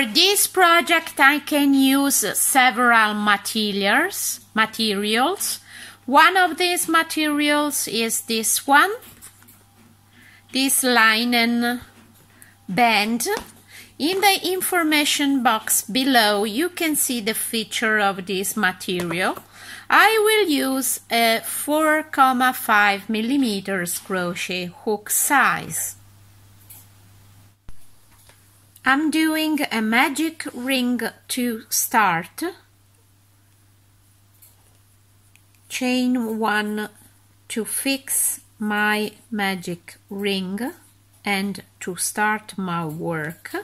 For this project I can use several materials. One of these materials is this one, this linen band. In the information box below you can see the feature of this material. I will use a 4,5 millimeters crochet hook size. I'm doing a magic ring to start. Chain 1 to fix my magic ring and to start my work.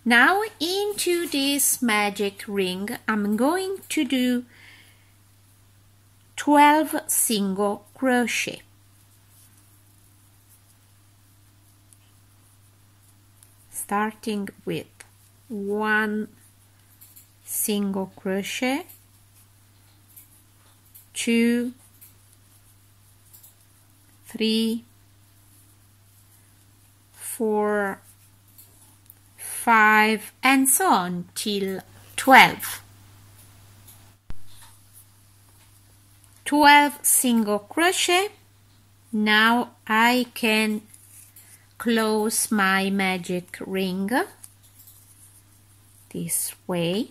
Now into this magic ring I'm going to do 12 single crochet. Starting with 1 single crochet, 2, 3, 4, 5, and so on till 12. 12 single crochet. Now I can close my magic ring this way.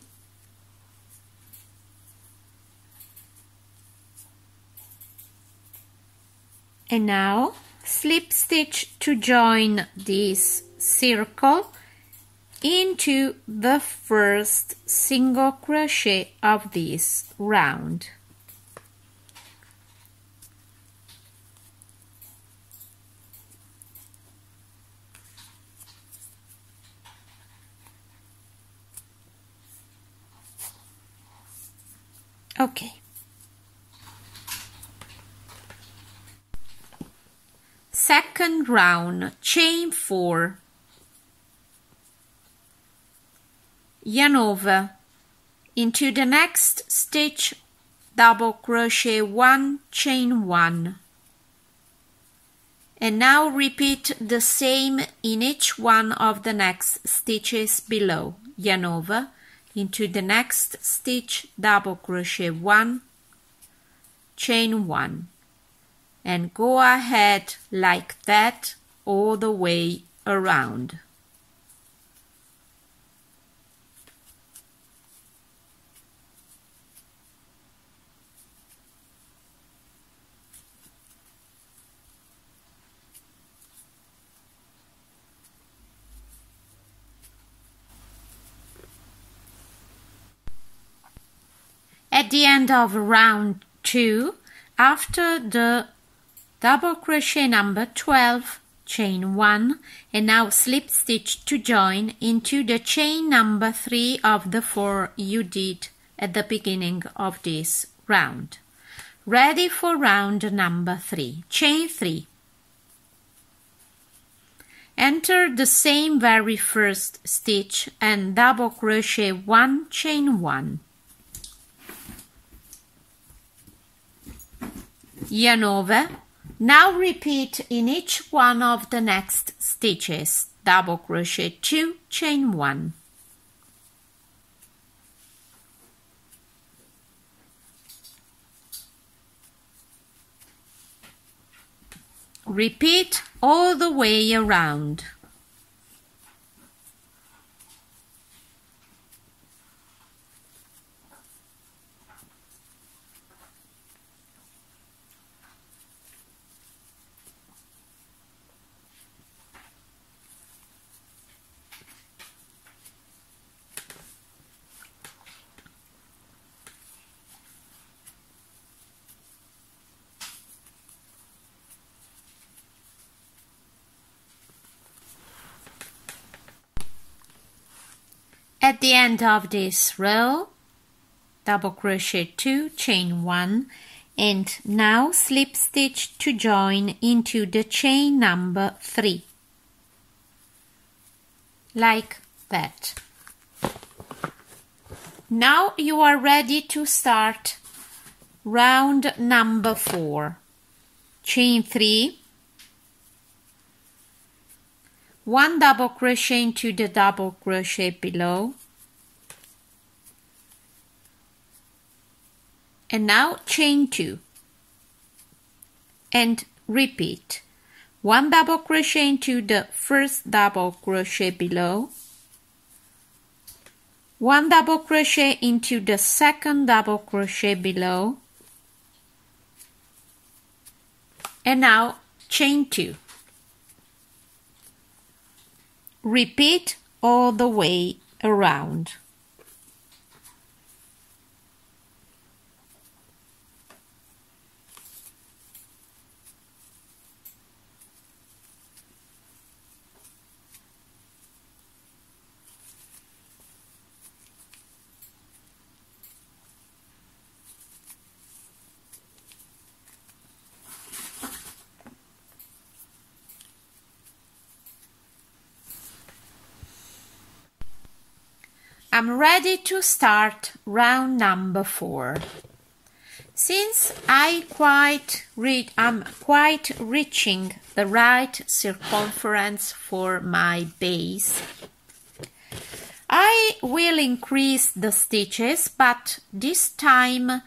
And now slip stitch to join this circle into the first single crochet of this round. Okay. Second round, chain 4, yarn over, into the next stitch, double crochet 1, chain 1, and now repeat the same in each one of the next stitches below. Yarn over, into the next stitch, double crochet 1, chain 1, and go ahead like that all the way around. At the end of round 2, after the double crochet number 12, chain 1, and now slip stitch to join into the chain number 3 of the 4 you did at the beginning of this round. Ready for round number 3. Chain 3. Enter the same very first stitch and double crochet 1, chain 1. Yarn over. Now repeat in each one of the next stitches, double crochet 2, chain 1. Repeat all the way around. At the end of this row, double crochet 2, chain 1, and now slip stitch to join into the chain number 3, like that. Now you are ready to start round number 4. Chain 3, 1 double crochet into the double crochet below, and now chain 2 and repeat 1 double crochet into the first double crochet below, 1 double crochet into the second double crochet below, and now chain 2. Repeat all the way around. I'm ready to start round number 4. Since I'm quite reaching the right circumference for my base, I will increase the stitches, but this time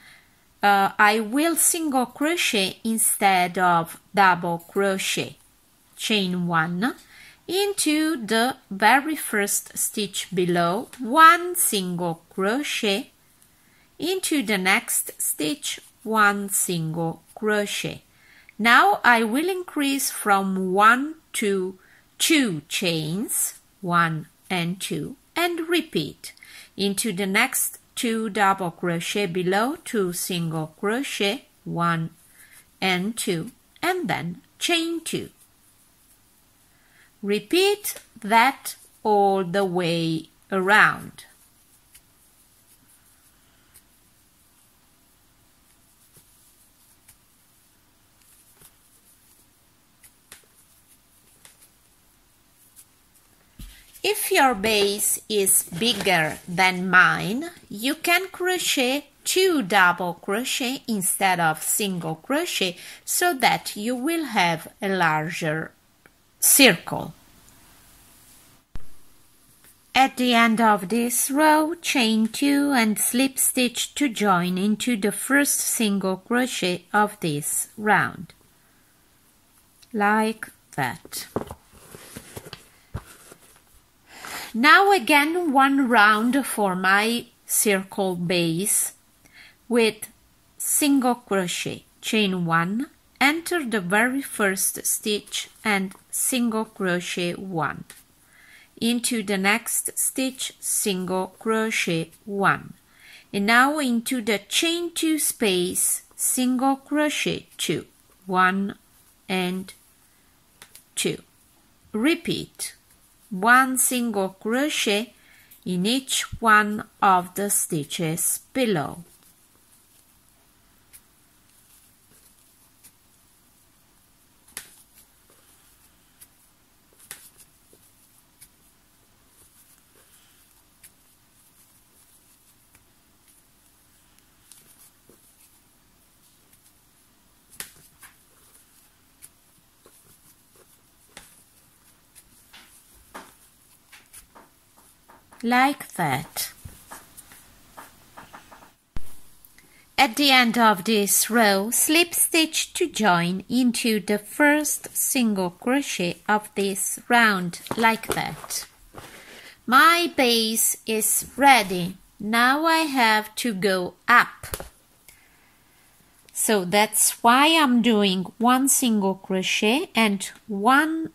I will single crochet instead of double crochet. Chain 1 into the very first stitch below, 1 single crochet, into the next stitch, 1 single crochet. Now I will increase from 1 to 2 chains, 1 and 2, and repeat into the next 2 double crochet below, 2 single crochet, 1 and 2, and then chain 2. Repeat that all the way around. If your base is bigger than mine, you can crochet 2 double crochet instead of single crochet so that you will have a larger circle. At the end of this row, chain 2 and slip stitch to join into the first single crochet of this round, like that. Now again 1 round for my circle base with single crochet, chain 1, enter the very first stitch and single crochet 1, into the next stitch, single crochet 1, and now into the chain 2 space, single crochet 2, 1 and 2. Repeat 1 single crochet in each one of the stitches below. Like that. At the end of this row, slip stitch to join into the first single crochet of this round, like that. My base is ready. Now I have to go up. So that's why I'm doing 1 single crochet and one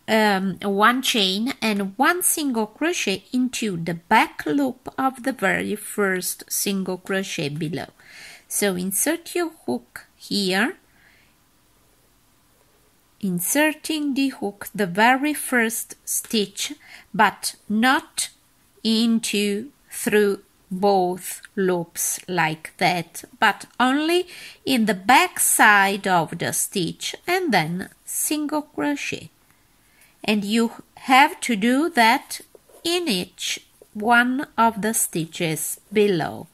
chain and 1 single crochet into the back loop of the very first single crochet below. So insert your hook here, inserting the hook the very first stitch, but not into through both loops like that, but only in the back side of the stitch, and then single crochet. And you have to do that in each one of the stitches below,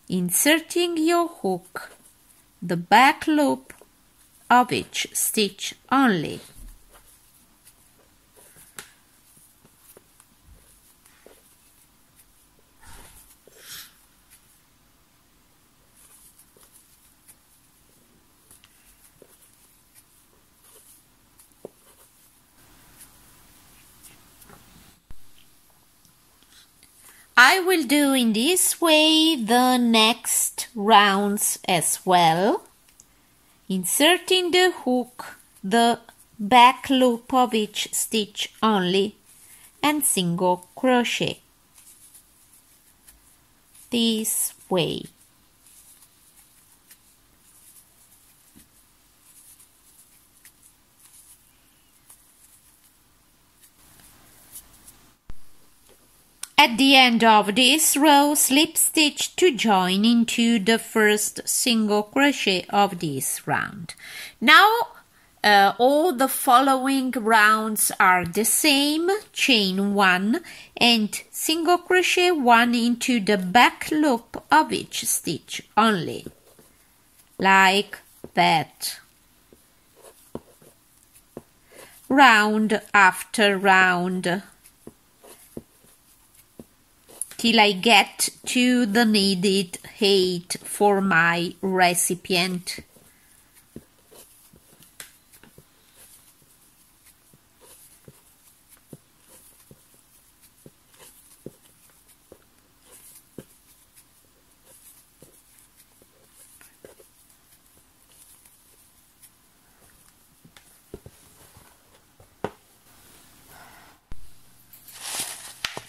inserting your hook the back loop of each stitch only. I will do in this way the next rounds as well, inserting the hook, the back loop of each stitch only, and single crochet this way. At the end of this row, slip stitch to join into the first single crochet of this round. Now all the following rounds are the same. Chain 1 and single crochet 1 into the back loop of each stitch only, like that, round after round, till I get to the needed height for my recipient.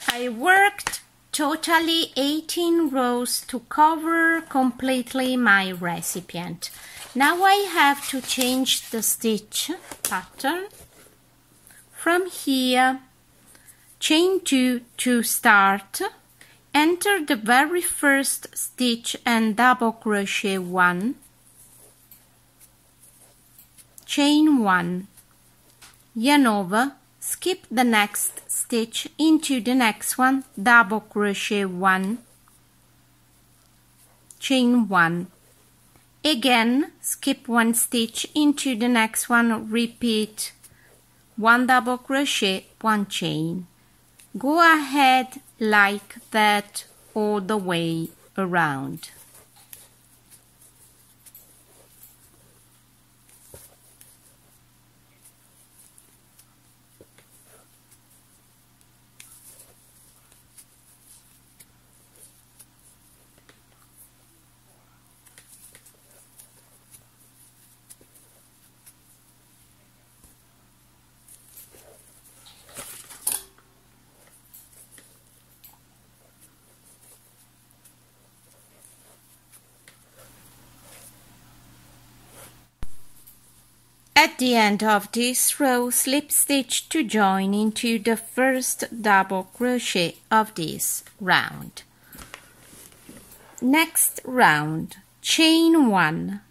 I worked totally 18 rows to cover completely my recipient. Now I have to change the stitch pattern. From here, chain 2 to start, enter the very first stitch and double crochet 1, chain 1, yarn over, skip the next stitch into the next one, double crochet 1, chain 1, again skip one stitch into the next one, repeat 1 double crochet, 1 chain. Go ahead like that all the way around. At the end of this row, slip stitch to join into the first double crochet of this round. Next round, chain 1,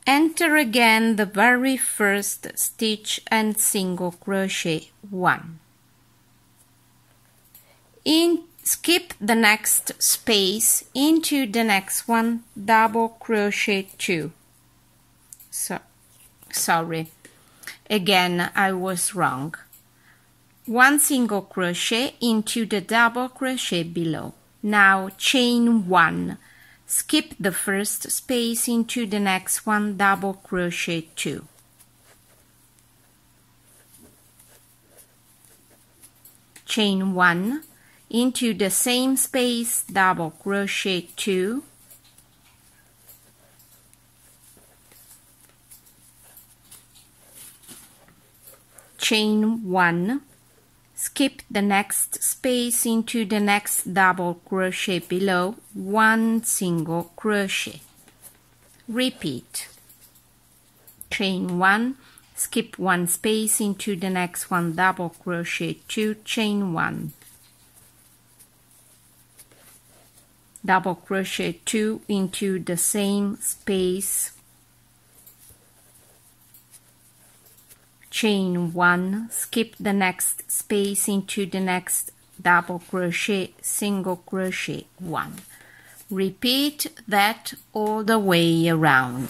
enter again the very first stitch and single crochet 1. Skip the next space into the next one, double crochet 2. Sorry, again I was wrong. 1 single crochet into the double crochet below. Now chain 1, skip the first space into the next one, double crochet 2. Chain 1, into the same space, double crochet 2. Chain 1, skip the next space into the next double crochet below, 1 single crochet. Repeat. Chain 1, skip 1 space into the next one, double crochet 2, chain 1. Double crochet 2 into the same space, chain 1, skip the next space into the next double crochet, single crochet 1. Repeat that all the way around.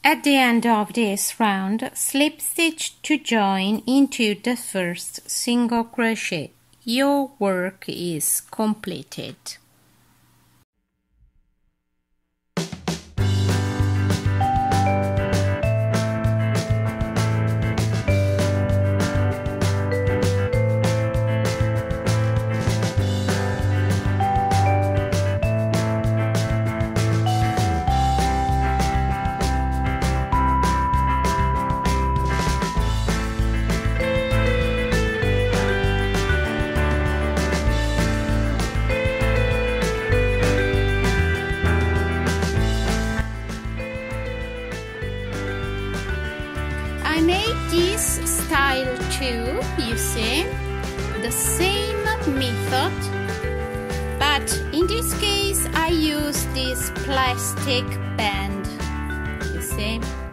At the end of this round, slip stitch to join into the first single crochet. Your work is completed. made this style too, you see, the same method, but in this case I use this plastic band, you see.